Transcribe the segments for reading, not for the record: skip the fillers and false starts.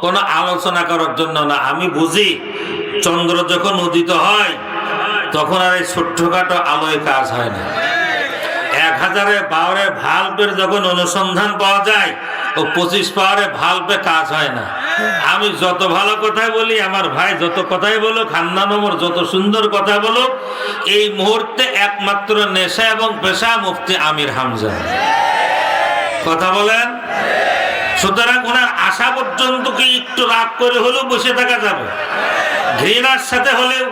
কোনো আলোচনা করার জন্য না। আমি বুঝি চন্দ্র যখন উদিত হয় তখন আর এই ছোট্টখাটো আলোয় কাজ হয় না। 1000 পাওয়ারের ভাল্বের যখন অনুসন্ধান পাওয়া যায় ও 25 পাওয়ারের ভাল্বে কাজ হয় না। আমি যত ভালো কথাই বলি, আমার ভাই যত কথাই বলুক, হান্নান ওমর যত সুন্দর কথা বলুক, এই মুহূর্তে একমাত্র নেশা এবং পেশা মুফতি আমির হামজা। কথা বলেন। সুতরাং ওনার আশা পর্যন্ত কি একটু রাগ করে হলেও বসে থাকা যাবে, ঘৃণার সাথে হলেও,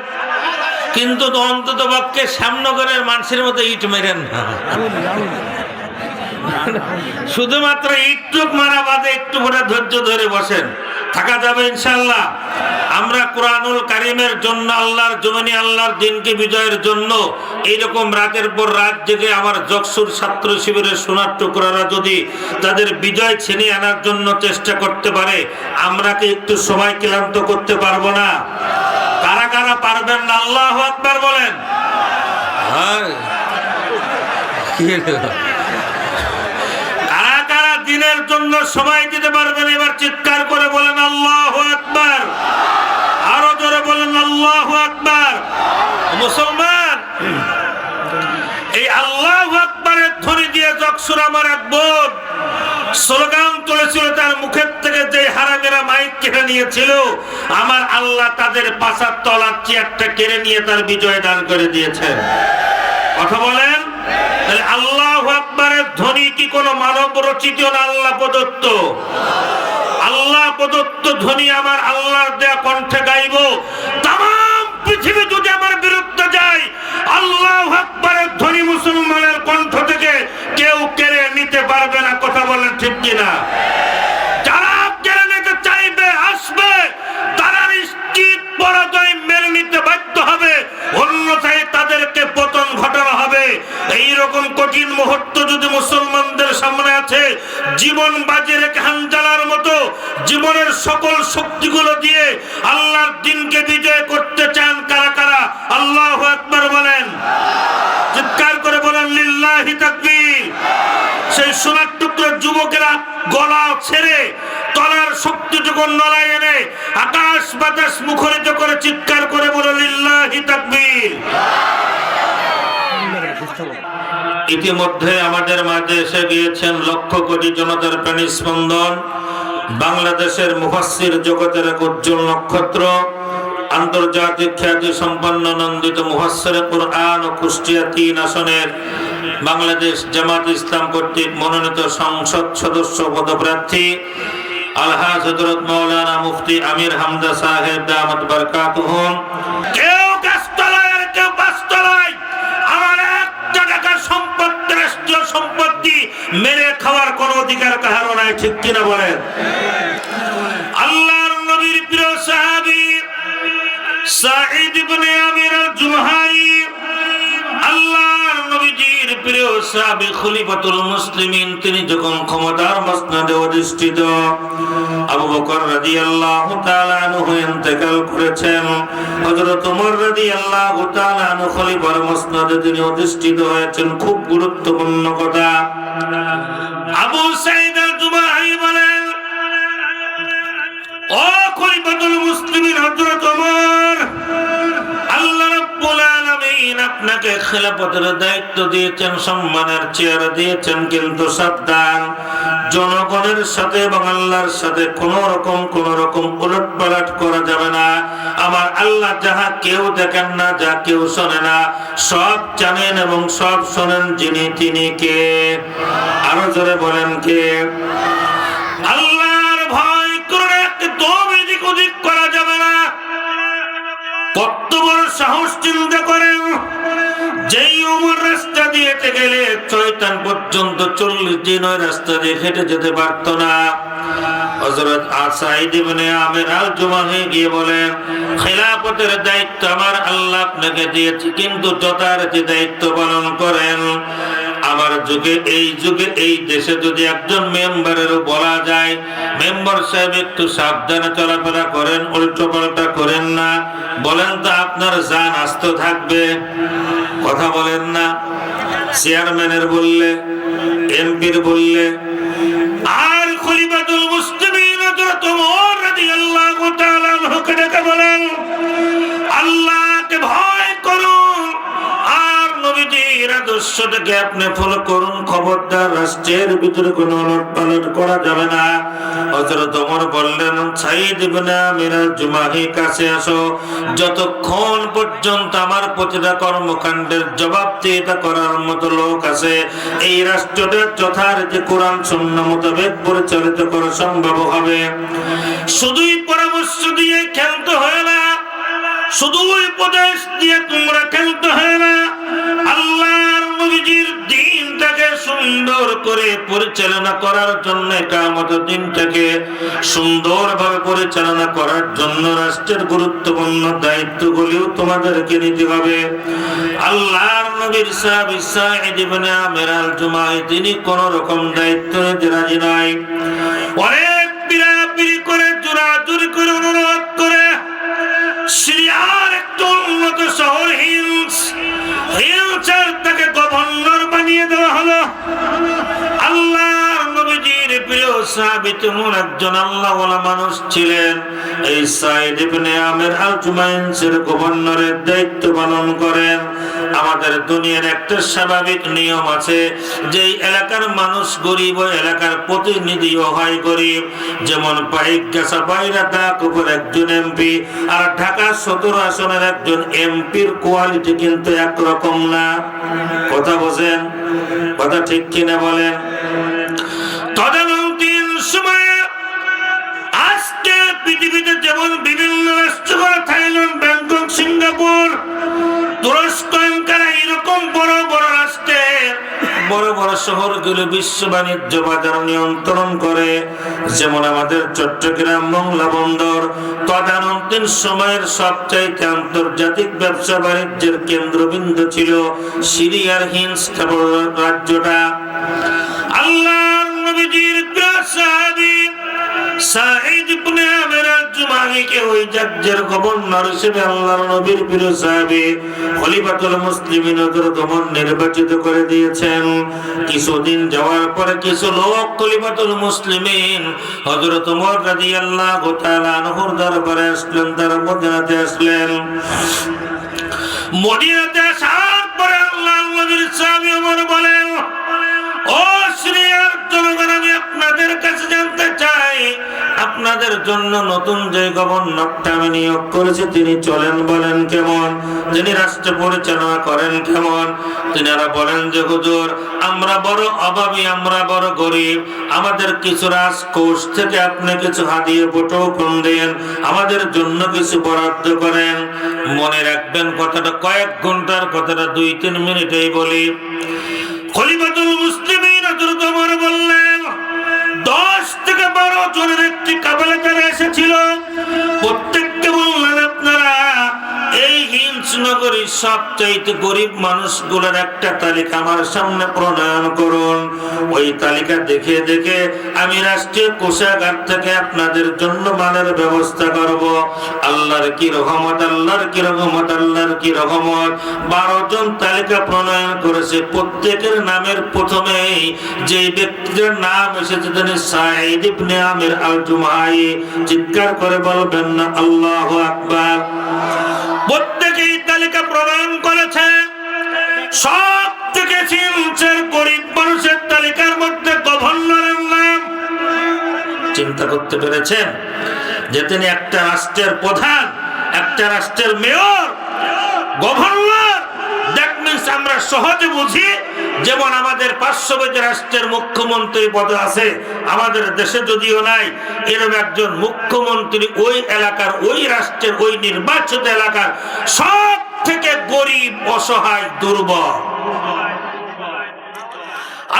কিন্তু অন্তত পক্ষে শ্যামনগরের মানুষের মতো ইট মেরেন না। শুধুমাত্র ইটটুক মারা বাদে একটু করে ধৈর্য ধরে বসেন, থাকা যাবে ইনশাআল্লাহ। আমরা কোরআনুল কারীমের জন্য, আল্লাহর জমিনে আল্লাহর দিনকে বিজয়ের জন্য এইরকম রাতের পর রাত জেগে আমার যকসুর ছাত্র শিবিরের সোনার টুকরারা যদি তাদের বিজয় ছিনিয়ে আনার জন্য চেষ্টা করতে পারে, আমরা কি একটু সময় ক্লান্ত করতে পারবো না? কারা কারা পারবেন না আল্লাহু আকবার বলেন। কারা কারা দিনের জন্য সময় দিতে পারবেন এবার চিৎকার করে বলেন আল্লাহু আকবার। আরো জোরে বলেন আল্লাহু আকবার। মুসলমান, এই আল্লাহু আকবারের ধ্বনি দিয়ে যকসুর আমার এক বোন স্লোগান তুলেছিল, তার মুখের থেকে যে হারামেরা মাইক কেড়ে নিয়েছিল, আমার আল্লাহ তাদের পাছার তলার চেয়ারটা কেড়ে নিয়ে তার বিজয় দান করে দিয়েছেন। কথা বলেন। আল্লাহু আকবারের ধ্বনি কি কোনো মানব রচিত না আল্লাহ প্রদত্ত? আল্লাহ প্রদত্ত ধ্বনি আমার আল্লাহর দেয়া কণ্ঠে গাইব। তামাম পৃথিবী যদি আমার বিরুদ্ধে যায়, আল্লাহু আকবারের ধ্বনি মুসলমানের কণ্ঠ থেকে কেউ কেড়ে নিতে পারবে না। কথা বলেন ঠিক কিনা? যারা কেড়ে নিতে চাইবে আসবে, তারা নিশ্চিত পরাজয় মেনে নিতে বাধ্য হবে, অন্যথায় তাদেরকে পতন ঘটানো হবে। এইরকম কঠিন মুহূর্ত যদি মুসলমানদের সামনে আছে, জীবন বাজি রেখে হানজালার মতো জীবনের সকল শক্তিগুলো দিয়ে আল্লাহর দিনকে বিজয় করতে চান কারা কারা? আল্লাহু আকবার বলেন। চিৎকার করে বলেন লিল্লাহি তাকবীর। সেই সোনার টুকরো যুবকেরা গলা ছেড়ে তলার শক্তিটুকু নলায় এনে আকাশ বাতাস মুখরিত করে চিৎকার করে বলে লিল্লাহি তাকবীর। ইতিমধ্যে আমাদের মাঝে এসে গিয়েছেন লক্ষ কোটি জনতার প্রাণী স্পন্দন, বাংলাদেশের মুফাসসির জগতের এক উজ্জ্বল নক্ষত্র, আন্তর্জাতিক খ্যাতি সম্পন্ন নন্দিত মুফাসসিরে কুরআন ও কুষ্টিয়া 3 আসনের বাংলাদেশ জামাত ইসলাম কর্তৃক মনোনীত সংসদ সদস্য পদপ্রার্থী আলহাজ হযরত মাওলানা মুফতি আমির হামজা সাহেব দামাত বারকাতুহুম। কেউ গাছতলায় আর কেউ বাসতলায়, আমার একটা টাকার সম্পত্তি, রাষ্ট্রীয় সম্পত্তি মেরে খাওয়ার কোন অধিকার কারো নাই। ঠিক কিনা বলেন? আল্লাহর নবীর প্রিয় সাহাবী সাঈদ ইবনে আমির আল-জুমহানি, আল্লাহর নবীজির প্রিয় সাহাবী খলিফাতুল মুসলিমিন, তিনি যখন ক্ষমতার মসনদে অধিষ্ঠিত, আবু বকর রাদিয়াল্লাহু তাআলা আনহু ইন্তেকাল করেছেন, হযরত ওমর রাদিয়াল্লাহু তাআলা আনহু খলিফার মসনদে তিনি অধিষ্ঠিত হয়েছেন। খুব গুরুত্বপূর্ণ কথা। আবু সাঈদ আল-জুমহানি বলেন, ও খলিফাতুল মুসলিমিন হযরত ওমর, আল্লাহ রাব্বুল আলামিন আপনাকে খেলাফতের দায়িত্ব দিয়েছেন, সম্মানের চেয়ার দিয়েছেন, কিন্তু সাবধান, জনগণের সাথে এবং আল্লাহর সাথে কোন রকম উলটপালট করা যাবে না। আমার আল্লাহ যাহা কেউ দেখেন না, যা কেউ শোনে না, সব জানেন এবং সব শোনেন যিনি, তিনি কে? আরো জোরে বলেন কে? আল্লাহর ভয় করে একদম এদিক ওদিক করা যাবে না। কত বড় সাহস চিন্তা করেন, যেই ওমর রাস্তা দিয়ে গেলে শয়তান পর্যন্ত 40 দিন ওই রাস্তা দিয়ে হেঁটে যেতে পারতো না। হযরত সাঈদ ইবনে আমির আল-জুমহানি গিয়ে বলেন, খেলাফতের দায়িত্ব আমার আল্লাহ আপনাকে দিয়েছে, কিন্তু যথারীতি দায়িত্ব পালন করেন। আমার যুগে, এই দেশে যদি একজন মেম্বারেরও বলা যায়, মেম্বার সাহেব একটু সাবধানে চলাফেরা করেন, উল্টো পাল্টা করেন না, বলেন তো আপনার জান আস্ত থাকবে? কথা বলেন না। চেয়ারম্যানের বললে, এমপির বললে, আর খলিফাতুল মুসলিমিন হযরত ওমর রাদিয়াল্লাহু থেকে আপনি ফলো করুন, খবরদার রাষ্ট্রের ভিতরে কোনো উলটপালট করা যাবে না। হযরত ওমর বললেন, সাঈদ ইবনে আমির আল জুমাহি কাছে আসো, যতক্ষণ পর্যন্ত আমার প্রতিটা কর্মকাণ্ডের জবাবদিহিতা করার মতো লোক আছে, এই রাষ্ট্রটা যথারীতি কোরআন সুন্নাহ মোতাবেক পরিচালিত করা সম্ভব হবে। শুধুই পরামর্শ দিয়ে খেলতে হয় না, শুধু উপদেশ দিয়ে তোমরা খেলতে হয় না, আল্লাহর নবীজির দ্বীনটাকে সুন্দর করে পরিচালনা করার জন্য, কিয়ামতের দিনটাকে সুন্দরভাবে পরিচালনা করার জন্য রাষ্ট্রের গুরুত্বপূর্ণ দায়িত্বগুলিও তোমাদেরকে নিতে হবে। আল্লাহর নবীর সাহাবী সাঈদ ইবনে আমির আল জুমাহি তিনি কোন রকম দায়িত্ব নিতে রাজি নয়। অনেক পিড়াপিড়ি করে, জোরাজুরি করে, অনুরোধ করে সিরিয়ার একটা উন্নত শহর হিলসার তাকে গভর্নর বানিয়ে দেওয়া হলো। আল্লাহর নবীজির প্রিয় সাহাবী তেমন একজন আল্লাহওয়ালা মানুষ ছিলেন। এই সাঈদ ইবনে আমির আল জুমাহি গভর্নরের দায়িত্ব পালন করেন। আমাদের দুনিয়ার একটা স্বাভাবিক নিয়ম আছে, যে এলাকার মানুষ গরিব, এলাকার প্রতিনিধিও হয় গরিব। যেমন পাইকগাছা বাইরাতাক উপর একজন এমপি, আর ঢাকা 17 আসনের একজন এমপির কোয়ালিটি কিন্তু একরকম না। কথা বোঝেন? কথা ঠিক কিনা বলেন? তদানীন্তন সময়ে আজকে পৃথিবীতে যেমন বিভিন্ন রাষ্ট্র, থাইল্যান্ড, ব্যাংকক, সিঙ্গাপুর, তুরস্ক, আঙ্কারা, এরকম বড় বড় রাষ্ট্রে বড় বড় শহরগুলো বিশ্ব বাণিজ্য বাজার নিয়ন্ত্রণ করে। যেমন আমাদের চট্টগ্রাম মংলা বন্দর তদানীন্তন সময়ের সবচাইতে আন্তর্জাতিক ব্যবসা বাণিজ্যের কেন্দ্রবিন্দু ছিল সিরিয়ার হিন্স রাজ্যটা। আল্লাহর নবীজির প্রিয় সাহাবী সাঈদ ইবনে আমির আল জুমাহিকে ওই রাজ্যের গভর্নর হিসেবে আল্লাহর নবীর প্রিয় সাহাবী খলিফাতুল মুসলিমিন হযরত ওমর নির্বাচিত করে দিয়েছেন। কিছুদিন যাওয়ার পরে কিছু লোক খলিফাতুল মুসলিমিন হযরত ওমর রাদিয়াল্লাহু তাআলা আনহুর দরবারে আসলেন, তারা মদিনাতে আসলেন। মদিনাতে আসার পরে আল্লাহর নবীর সাহাবী ওমর বলেন, ও সিরিয়ার জনগণ, আমি আপনাদের কাছে জানতে চাই, আপনাদের জন্য নতুন যে গভর্নরটা আমি নিয়োগ করেছি তিনি চলেন বলেন কেমন, তিনি রাষ্ট্র পরিচালনা করেন কেমন? তিনারা বলেন যে হুজুর, আমরা বড় অভাবী, আমরা বড় গরিব, আমাদের কিছু রাজকোষ থেকে আপনি কিছু হাদিয়া বটন দেন, আমাদের জন্য কিছু বরাদ্দ করেন। মনে রাখবেন কথাটা কয়েক ঘন্টার কথাটা 2-3 মিনিটেই বলি। খলিফাতুল মুসলিমিন হযরত ওমর বললেন, 10 থেকে 12 জনের একটি কাফেলা তারা এসেছিল। প্রত্যেককে বললেন, আপনারা এই হিন্স নগরীর সবচাইতে গরিব মানুষগুলোর একটা তালিকা আমার সামনে প্রণয়ন করুন। ওই তালিকা দেখে দেখে আমি রাষ্ট্রীয় কোষাগার থেকে আপনাদের জন্য মালের ব্যবস্থা করব। আল্লাহর কি রহমত, আল্লাহর কি রহমত, আল্লাহর কি রহমত। 12 জন তালিকা প্রণয়ন করেছে। প্রত্যেকের নামের প্রথমেই যে ব্যক্তির নাম এসেছে তিনি সাঈদ ইবনে আমির আল জুমাহি। চিৎকার করে বলবেন না আল্লাহু আকবার? প্রত্যেকেই তালিকা প্রণয়ন করেছে। সব থেকে হিন্সের গরিব মানুষের তালিকার মধ্যে গভর্নরের নাম। চিন্তা করতে পেরেছেন যে তিনি একটা রাষ্ট্রের প্রধান, একটা রাষ্ট্রের মেয়র, গভর্নর। দ্যাট মিন্স আমরা সহজে বুঝি, যেমন আমাদের পার্শ্ববর্তী রাষ্ট্রের মুখ্যমন্ত্রী পদ আছে, আমাদের দেশে যদিও নাই, এরকম একজন মুখ্যমন্ত্রী ওই এলাকার, ওই রাষ্ট্রের, ওই নির্বাচিত এলাকার সব থেকে গরিব, অসহায়, দুর্বল।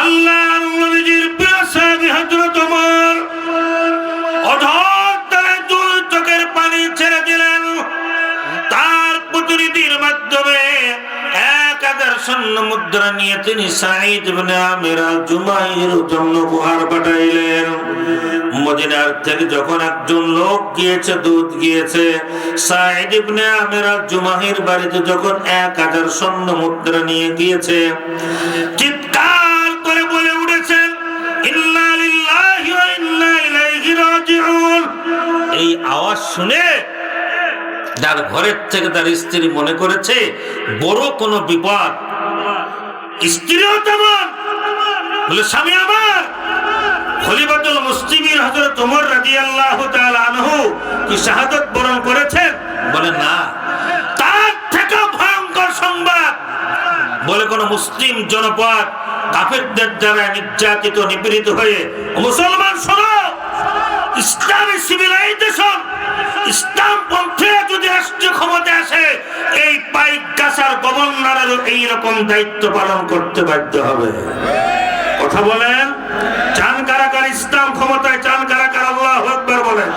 আল্লাহর নবীজির প্রিয় সাহাবী হযরত ওমর অধর দ্বারা 2 চোখের পানি ছেড়ে দিলেন। তার প্রতিনিধির মাধ্যমে 1000 স্বর্ণ মুদ্রা নিয়ে তিনি সাঈদ ইবনে আমির আল জুমাহির জন্য উপহার পাঠাইলেন। মদিনার থেকে যখন একজন লোক গিয়েছে, দুধ গিয়েছে, সাঈদ ইবনে আমির আল জুমাহির বাড়িতে যখন 1000 স্বর্ণ মুদ্রা নিয়ে গিয়েছে, চিৎকার করে বলে উঠেছেন, ইন্না লিল্লাহি ওয়া ইন্না ইলাইহি রাজিউন। এই আওয়াজ শুনে যার ঘরের থেকে তার স্ত্রী মনে করেছে বড় কোনো বিপদ, স্ত্রীও তেমন। বলে স্বামী আমার খলিফাতুল মুসলিমিন হযরত ওমর রাদিয়াল্লাহু তাআলা আনহু কি শাহাদাত বরণ করেছেন? বলে না। তার থেকে ভয়ঙ্কর সংবাদ, বলে কোন মুসলিম জনপদ কাফেরদের দ্বারা নির্যাতিত নিপীড়িত হয়ে, মুসলমান শোনো, ইসলামী সিভিলাইজেশন, ইসলাম পন্থে যদি রাষ্ট্রীয় ক্ষমতা আসে, এই পাইক গাছার গভর্নরেরও এইরকম দায়িত্ব পালন করতে বাধ্য হবে। কথা বলেন, চান কারা কারা ইসলাম ক্ষমতায়? চান কারা কারা আল্লাহু আকবার বলেন?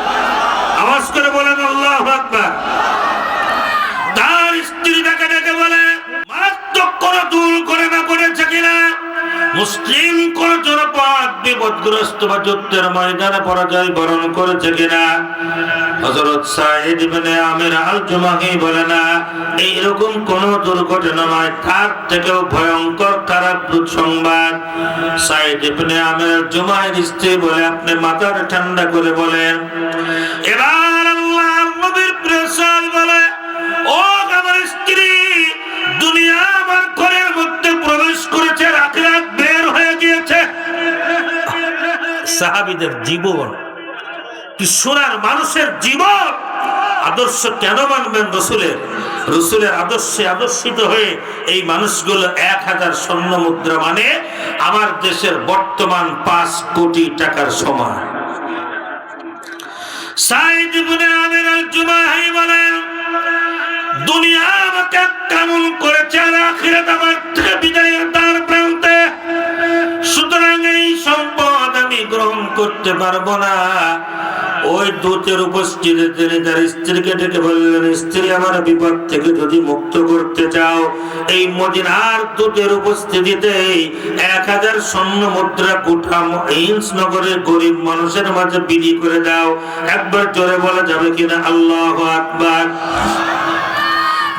আওয়াজ করে বলেন আল্লাহু আকবার। তার স্ত্রী তাকে ডেকে বলে, মারাত্মক কোন দুল করে না করেছে কিনা, মুসলিম কোন জনপদ বিপদগ্রস্ত বা যুদ্ধের ময়দানে পরাজয় বরণ করেছে কিনা। হযরত সাঈদ ইবনে আমির আল জুমাহি বলে না, এইরকম কোন দুর্ঘটনা নয়, তার থেকেও ভয়ঙ্কর খারাপ দুঃসংবাদ। সাঈদ ইবনে আমির আল জুমাহির স্ত্রী বলে, আপনি মাথাটা ঠান্ডা করে বলেন। এবার আল্লাহর নবীর প্রিয় সাহাবী বলে, ও আমার স্ত্রী, দুনিয়া আমার ঘরের মধ্যে প্রবেশ করেছে, আখিরাত বের হয়ে গিয়েছে। সাহাবীদের জীবন কি সোনার মানুষের জীবন, আদর্শ কেন মানবেন রসুলের? রসুলের আদর্শে আদর্শিত হয়ে এই মানুষগুলো 1000 স্বর্ণ মুদ্রা, মানে আমার দেশের বর্তমান 5 কোটি টাকার সমান। সাঈদ ইবনে আমির আল জুমাহি বলেন, দুনিয়া আমাকে কেমন করেছে আর আখিরাত আমার থেকে বিদায়ের দ্বার প্রান্তে, সুতরাং এই সম্পদ আমি গ্রহণ করতে পারবো না। ওই দূতের উপস্থিতিতে তিনি তার স্ত্রীকে ডেকে বললেন, স্ত্রী, আমার বিপদ থেকে যদি মুক্ত করতে চাও, এই মদিনার দূতের উপস্থিতিতে 1000 স্বর্ণ মুদ্রা কোঠা হিন্স নগরের গরিব মানুষের মাঝে বিলি করে দাও। একবার জোরে বলা যাবে কিনা আল্লাহু আকবার।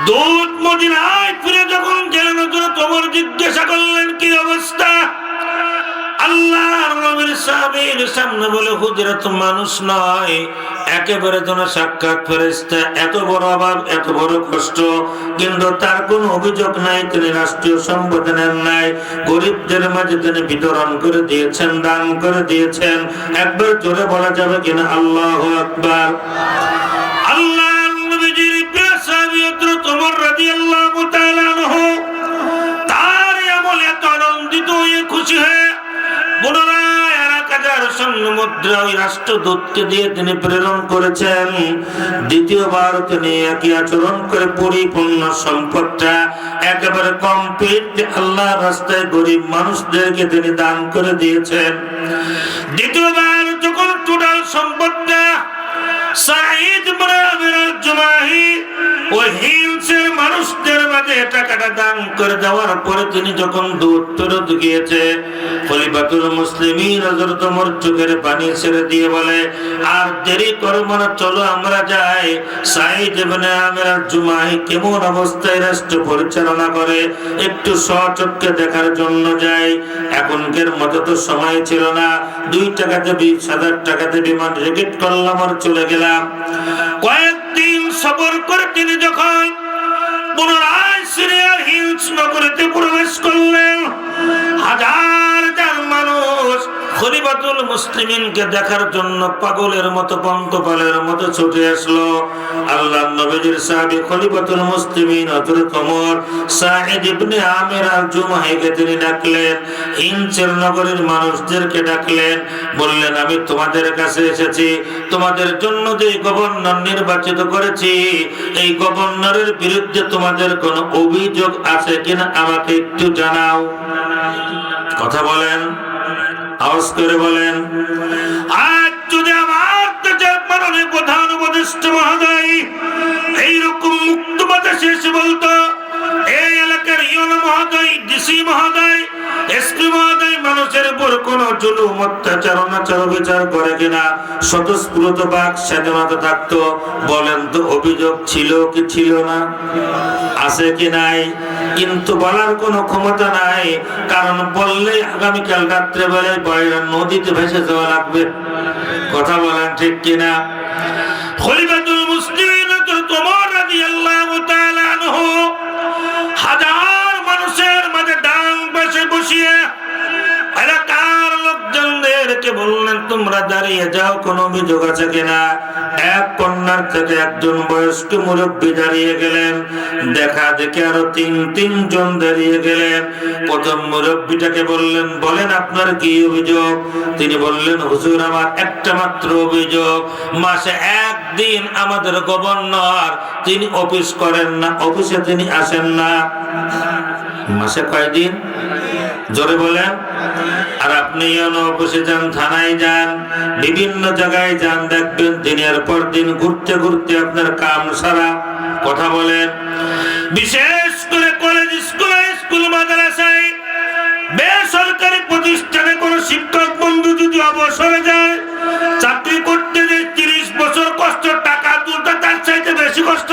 দূত মদিনায় ফিরে যখন গেলেন, তোমার জিজ্ঞাসা করলেন কি অবস্থা। আল্লাহর নবীর সাহাবীর সামনে বলে, হুজুর মানুষ নয়, একেবারে যেন সাক্ষাৎ ফেরেশতা। এত বড় অভাব, এত বড় কষ্ট, কিন্তু তার কোনো অভিযোগ নাই। তিনি রাষ্ট্রীয় সম্পদ নেন নাই, গরিবদের মাঝে তিনি বিতরণ করে দিয়েছেন, দান করে দিয়েছেন। একবার জোরে বলা যাবে কিনা আল্লাহু আকবার। আল্লাহর নবীর প্রিয় সাহাবী হযরত ওমর রাদিয়াল্লাহু তাআলা আনহু তার আমলে এত আনন্দিত হয়ে খুশি হয়ে পুনরায় 1000 স্বর্ণ মুদ্রা ওই রাষ্ট্রদূতকে দিয়ে তিনি প্রেরণ করেছেন। দ্বিতীয়বার তিনি একই আচরণ করে পরিপূর্ণ সম্পদটা একেবারে কমপ্লিট আল্লাহর রাস্তায় গরিব মানুষদেরকে তিনি দান করে দিয়েছেন। দ্বিতীয়বার যখন টোটাল সম্পদটা সাঈদ ইবনে আমির আল জুমাহি ওই হিংসের মানুষদের মাঝে টাকাটা দান করে দেওয়ার পরে তিনি যখন দূত ফেরত গিয়েছে, খলিফাতুল মুসলিমিন হযরত ওমর চোখের পানি ছেড়ে দিয়ে বলে, আর দেরি করব না, চলো আমরা যাই। সাঈদ ইবনে আমির আল জুমাহি কেমন অবস্থায় রাষ্ট্র পরিচালনা করে একটু সচক্ষে দেখার জন্য যাই। এখনকার মতো তো সময় ছিল না, 2 টাকাতে 20,000 টাকাতে বিমান টিকিট করলাম আর চলে গেলাম। কয়েকদিন সফর করে তিনি যখন পুনরায় সিরিয়ার হিন্স নগরীতে প্রবেশ করলেন, 1000 মানুষ খলিফাতুল মুসলিমিনকে দেখার জন্য পাগলের মতো, পঙ্কপালের মতো ছুটে আসলো। আল্লাহর নবীর সাহাবী খলিফাতুল মুসলিমিন হযরত ওমর সাঈদ ইবনে আমির আল জুমাহিকে তিনি ডাকলেন, হিন্সের নগরীর মানুষদেরকে ডাকলেন, বললেন, আমি তোমাদের কাছে এসেছি, তোমাদের জন্য যে গভর্নর নির্বাচিত করেছি, এই গভর্নরের বিরুদ্ধে তোমাদের কোনো অভিযোগ আছে কিনা আমাকে একটু জানাও। কথা বলেন, আওয়াজ করে বলেন। আজ যদি আমার দেশের মাননীয় প্রধান উপদেষ্টা মহোদয় এইরকম মুক্ত বাতাসে এসে বলতো, এই এলাকার ইউনো মহোদয়, ডিসি মহোদয়, এসপি মহোদয় মানুষের উপর কোন জুলুম, অত্যাচার, অনাচার, বিচার করে কিনা, স্বতঃস্ফূর্ত বাক স্বাধীনতা থাকতো, বলেন তো অভিযোগ ছিল কি ছিল না? আছে কি নাই? কিন্তু বলার কোনো ক্ষমতা নাই, কারণ বললে আগামীকাল রাত্রে বেলায় বয়রা নদীতে ভেসে যাওয়া লাগবে। কথা বলেন ঠিক কিনা? খলিফাতুল মুসলিমিন হযরত ওমর রাদিয়াল্লাহু তাআলা আনহু 1000 মানুষের মাঝে ডাং তোমরা দাঁড়িয়ে যাও, কোনো অভিযোগ আছে কিনা। এক কন্যার থেকে একজন বয়স্ক মুরব্বী দাঁড়িয়ে গেলেন, দেখা দেখে আরো তিনজন দাঁড়িয়ে গেলেন। প্রথম মুরব্বীটাকে বললেন, বলেন আপনার কি অভিযোগ? তিনি বললেন, হুজুর আমার একটা মাত্র অভিযোগ, মাসে একদিন আমাদের গভর্নর তিনি অফিস করেন না, অফিসে তিনি আসেন না। মাসে কয়দিন? জোরে বলেন। আর আপনি অফিসে যান, থানায় যান, বিভিন্ন জায়গায় যান, দেখবেন দিনের পর দিন ঘুরতে ঘুরতে আপনার কাম সারা। কথা বলেন। বিশেষ করে কলেজ, স্কুল মাদ্রাসায়, বেসরকারি প্রতিষ্ঠানে কোন শিক্ষক বন্ধু যদি অবসরে যায়, চাকরি করতে যে 30 বছর কষ্ট, টাকা তুলতে তার চাইতে বেশি কষ্ট,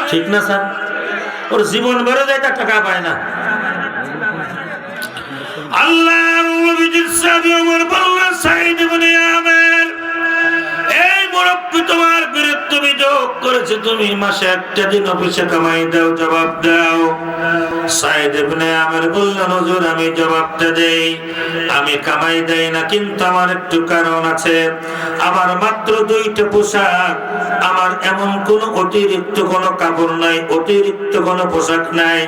ঠিক না স্যার? ওর জীবন বেড়ে যায়, তার টাকা পায় না। আল্লাহর নবীজির সাহাবী ওমর বললেন, সাঈদ ইবনে আমের, এই মুরব্বি তোমার বিরুদ্ধে অভিযোগ করেছে, তুমি মাসে একটা দিন অফিসে কামাই দাও, জবাব দাও। সাঈদ ইবনে আমের বললেন, হুজুর আমি জবাবটা দেই, আমি কামাই দেই না, কিন্তু আমার একটু কারণ আছে। আমার মাত্র 2টা পোশাক, আমার এমন কোন অতিরিক্ত কোন কাপড় নাই, অতিরিক্ত কোন পোশাক নাই।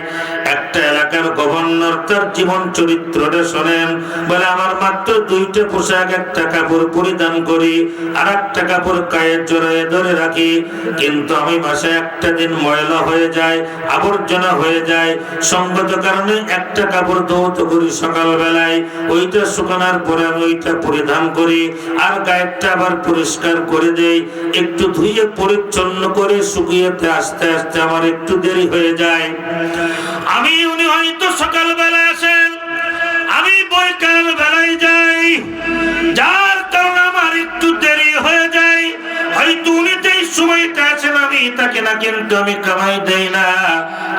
একটা এলাকার গভর্নর তার জীবন চরিত্রটা শোনেন, বলে আমার মাত্র 2টা পোশাক, একটা কাপড় পরিধান করি, আর একটা কাপড় গায়ে জড়িয়ে ধরে রাখি, কিন্তু আমি মাসে একটা দিন ময়লা হয়ে যায়, আবর্জনা হয়ে যায়, সঙ্গত কারণে একটা কাপড় ধৌত করি সকালবেলায়, ওইটা শুকানোর পরে আমি ওইটা পরিধান করি, আর গায়েরটা আবার পরিষ্কার করে দেই, একটু ধুয়ে পরিচ্ছন্ন করে শুকিয়েতে আস্তে আস্তে আমার একটু দেরি হয়ে যায়। উনি হয়তো সকালবেলা আসেন, আমি বৈকাল বেলায় যাই, যার কারণে আমার একটু দেরি হয়ে যায়। হয়তো উনি যেই সময়টা আছেন আমি তাকে না, কিন্তু আমি কামাই দেই না।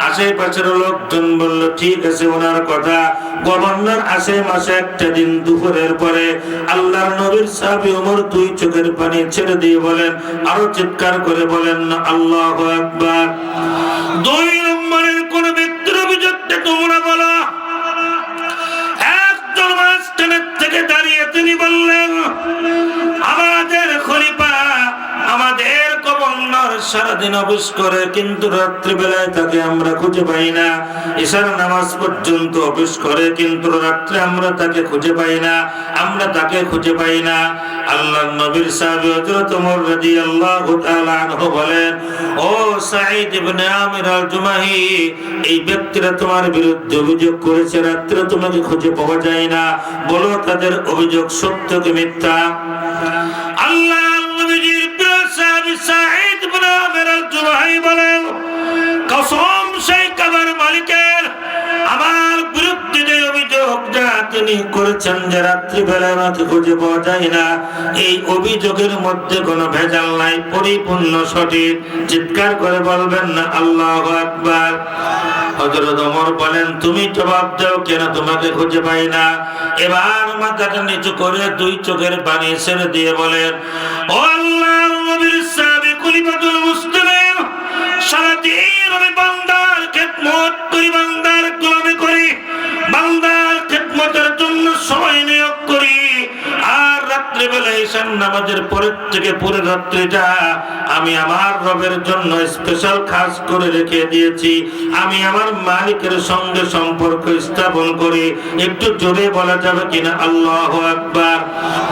আশেপাশের লোকজন বলল, ঠিক আছে ওনার কথা। গভর্নর আসে মাসে একটা দিন দুপুরের পরে। আল্লাহর নবীর সাহাবী ওমর 2 চোখের পানি ছেড়ে দিয়ে বলেন, আরো চিৎকার করে বলেন না, আল্লাহু আকবার। 2 নম্বরের কোন ব্যক্তির অভিযোগটা তোমরা বলো। একজন মাস্টারের থেকে দাঁড়িয়ে তিনি বললেন, আমাদের খলিফা, আমাদের গভর্নর সারাদিন অফিস করে, কিন্তু রাত্রিবেলায় তাকে আমরা খুঁজে পাই না। ঈশার নামাজ পর্যন্ত অফিস করে, কিন্তু রাত্রে আমরা তাকে খুঁজে পাই না, আমরা তাকে খুঁজে পাই না। আল্লাহর নবীর সাহাবী হযরত ওমর রাদিয়াল্লাহু তাআলা আনহু বলেন, ও সাঈদ ইবনে আমির আল-জুমাহি, এই ব্যক্তিরা তোমার বিরুদ্ধে অভিযোগ করেছে, রাত্রে তোমাকে খুঁজে পাওয়া যায় না, বলো তাদের অভিযোগ সত্য কি মিথ্যা? আল্লাহর নবীর প্রিয় সাহাবী সাঈদ ইবনে আমির আল-জুমাহি বলেন, কসম সেই কাবার মালিকের, আমার বিরুদ্ধে যে অভিযোগটা তিনি করেছেন যে রাত্রিবেলায় আমাকে খুঁজে পাওয়া যায় না, এই অভিযোগের মধ্যে কোনো ভেজাল নাই, পরিপূর্ণ সঠিক। চিৎকার করে বলবেন না আল্লাহু আকবার। হযরত ওমর বলেন, তুমি জবাব দাও, কেন তোমাকে খুঁজে পাই না? এবার মাথাটা নিচু করে 2 চোখের পানি ছেড়ে দিয়ে বলেন, ও আল্লাহর নবীর সাহাবী খলিফাতুল মুসলিমিন, সারাদিন আমি বান্দার খেদমত করি, বান্দার গোলামি করি, বান্দার খেদমতের জন্য সময় নিয়োগ করি, আর রাত্রিবেলা ঈশার নামাজের পরের থেকে পুরো রাত্রিটা আমি আমার রবের জন্য স্পেশাল খাস করে রেখে দিয়েছি। আমি আমার মালিকের সঙ্গে সম্পর্ক স্থাপন করি। একটু জোরে বলা যাবে কিনা আল্লাহু আকবার?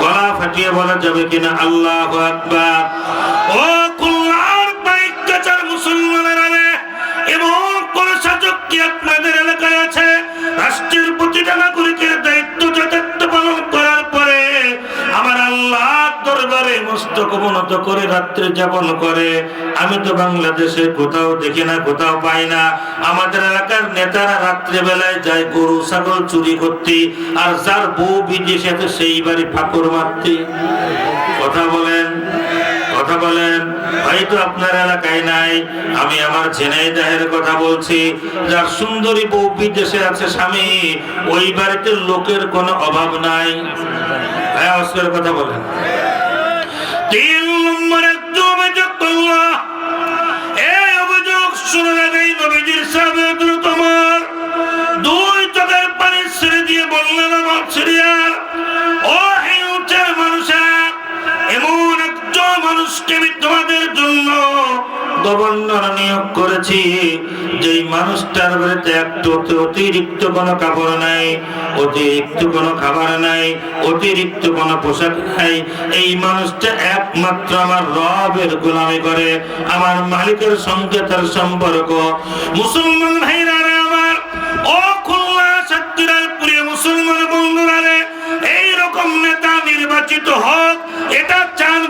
গলা ফাটিয়ে বলা যাবে কিনা আল্লাহু আকবার? ও কুল্লার বাইকাচার মুসলমানেরা, এমন কোন শাসক কি আপনাদের এলাকায় আছে রাষ্ট্রের প্রতিটা নাগরিকের দায়িত্ব যথার্থ পালন করার পরে আমার আল্লাহ দরবারে মস্তক অবনত করে রাত্রি যাপন করে? আমি তো বাংলাদেশে কোথাও দেখি না, কোথাও পাই না। আমাদের এলাকার নেতারা রাত্রিবেলায় যায় গরু ছাগল চুরি করতে, আর যার বউ বিদেশে সেই বাড়ি ফাঁকর মারতে। কথা বলেন, কথা বলেন। হয়তো আপনার এলাকায় নাই, আমি আমার ঝিনাইদহের কথা বলছি, যার সুন্দরী বউ বিদেশে আছে স্বামী, ওই বাড়িতে লোকের কোনো অভাব নাই। হ্যাঁ, অস্কার কথা বলেন। 3 নম্বর একটু অভিযোগ করলো, এই অভিযোগ শুনে আগেই নবীজির সাহাবী হযরত ওমর 2 চোখের পানি ছেড়ে দিয়ে বললেন, আমার সিরিয়াল, ও মানুষকে আমি তোমাদের জন্য গভর্নর নিয়োগ করেছি, যেই মানুষটার বাড়িতে একটু অতিরিক্ত কোনো কাপড় নাই, অতিরিক্ত কোনো খাবার নাই, অতিরিক্ত কোনো পোশাক নাই, এই মানুষটা একমাত্র আমার রবের গোলামি করে, আমার মালিকের সঙ্গে তার সম্পর্ক। মুসলমান ভাইরা রে আমার, ও খুলনা সাতক্ষীরাপুরের মুসলমান বন্ধুরা রে, এইরকম নেতা নির্বাচিত হোক, এটা চান